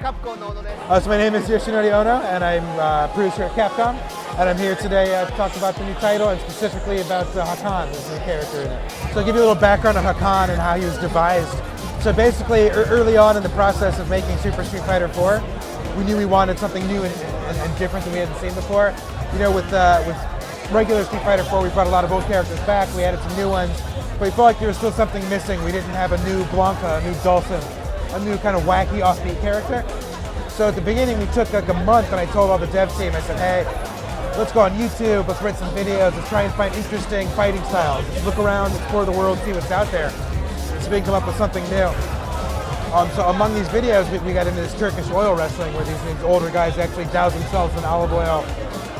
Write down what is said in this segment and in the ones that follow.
Capcom no Onoです。So my name is Yoshinori Ono, and I'm a producer at Capcom. And I'm here today to talk about the new title, and specifically about Hakan, the new character in it. So I'll give you a little background on Hakan and how he was devised. So basically, early on in the process of making Super Street Fighter 4, we knew we wanted something new and different that we hadn't seen before. You know, with regular Street Fighter 4, we brought a lot of old characters back, we added some new ones, but we felt like there was still something missing. We didn't have a new Blanca, a new Dulcin, a new kind of wacky offbeat character. So at the beginning we took like a month, and I told all the dev team, I said, hey, let's go on YouTube, let's rent some videos, let's try and find interesting fighting styles. Let's look around, explore the world, see what's out there. So we can come up with something new. So among these videos, we got into this Turkish oil wrestling where these older guys actually douse themselves in olive oil.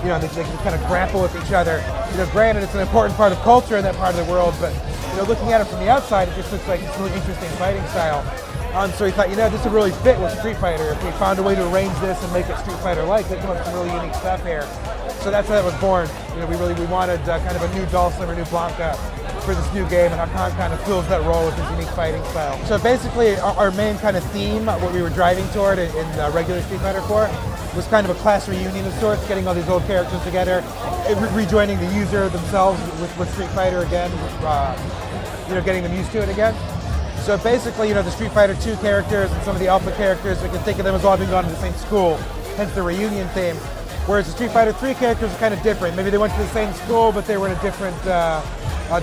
You know, they can kind of grapple with each other. You know, granted, it's an important part of culture in that part of the world, but you know, looking at it from the outside, it just looks like it's a really interesting fighting style. So we thought, you know, this would really fit with Street Fighter. If we found a way to arrange this and make it Street Fighter-like, we'd come up with some really unique stuff here. So that's how that was born. You know, we wanted kind of a new Dulcin or new Blanca for this new game, and Hakan kind of fills that role with his unique fighting style. So basically, our main kind of theme, what we were driving toward in regular Street Fighter 4, was kind of a class reunion of sorts, getting all these old characters together, rejoining the user themselves with Street Fighter again, you know, getting them used to it again. So basically, you know, the Street Fighter 2 characters and some of the Alpha characters, we can think of them as all being gone to the same school, hence the reunion theme. Whereas the Street Fighter 3 characters are kind of different. Maybe they went to the same school, but they were in a different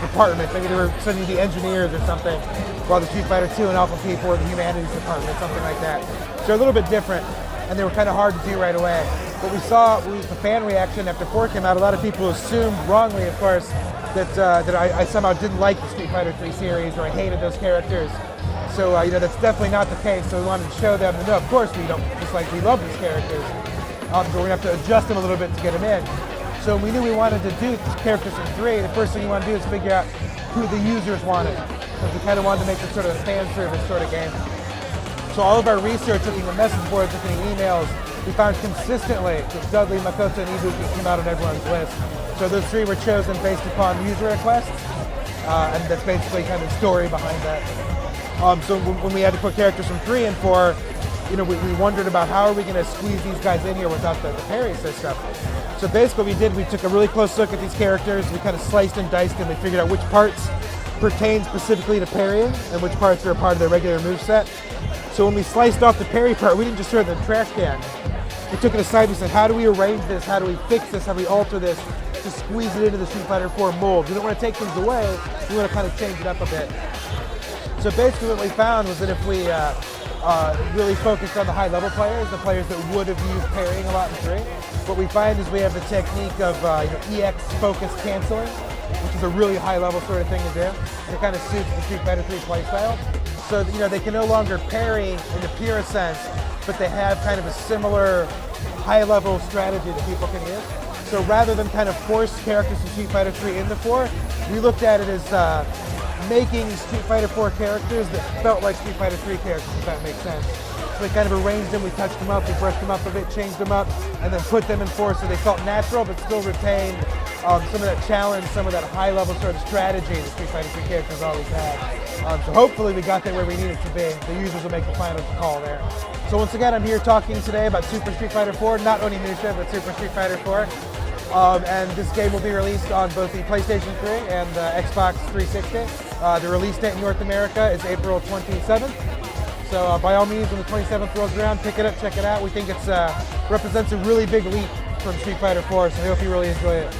department. Maybe they were studying the engineers or something, while the Street Fighter 2 and Alpha people were the humanities department, something like that. So a little bit different, and they were kind of hard to do right away. But we saw the fan reaction after 4 came out. A lot of people assumed, wrongly of course, that I somehow didn't like the Street Fighter 3 series, or I hated those characters. So you know, that's definitely not the case. So we wanted to show them that no, of course we don't, just like we love these characters. But we're gonna have to adjust them a little bit to get them in. So we knew we wanted to do characters from 3. The first thing you want to do is figure out who the users wanted, because we kind of wanted to make this sort of a fan service sort of game. So all of our research, looking at message boards, looking at emails, we found consistently that Dudley, Makoto, and Ibuki came out on everyone's list. So those 3 were chosen based upon user requests, and that's basically kind of the story behind that. So when we had to put characters from 3 and 4, you know, we wondered about how are we going to squeeze these guys in here without the parry system. So basically we took a really close look at these characters, we kind of sliced and diced them, we figured out which parts pertain specifically to parrying and which parts are a part of their regular moveset. So when we sliced off the parry part, we didn't just throw it in the trash can. We took it aside, we said, how do we arrange this, how do we fix this, how do we alter this to squeeze it into the Street Fighter 4 mold. We don't want to take things away, we want to kind of change it up a bit. So basically what we found was that if we really focused on the high-level players, the players that would have used parrying a lot in 3, what we find is we have the technique of you know, EX focus canceling, which is a really high-level sort of thing to do. And it kind of suits the Street Fighter 3 playstyle. So you know, they can no longer parry in the pure sense, but they have kind of a similar high-level strategy that people can use. So rather than kind of force characters from Street Fighter 3 into 4, we looked at it as making Street Fighter 4 characters that felt like Street Fighter 3 characters, if that makes sense. So we kind of arranged them, we touched them up, we brushed them up a bit, changed them up, and then put them in 4 so they felt natural but still retained some of that challenge, some of that high-level sort of strategy that Street Fighter 3 characters always had. So hopefully we got there where we needed to be. The users will make the final call there. So once again, I'm here talking today about Super Street Fighter 4, not Onimusha, but Super Street Fighter 4. And this game will be released on both the PlayStation 3 and Xbox 360. The release date in North America is April 27th. So by all means, when the 27th rolls around, pick it up, check it out. We think it represents a really big leap from Street Fighter 4, so I hope you really enjoy it.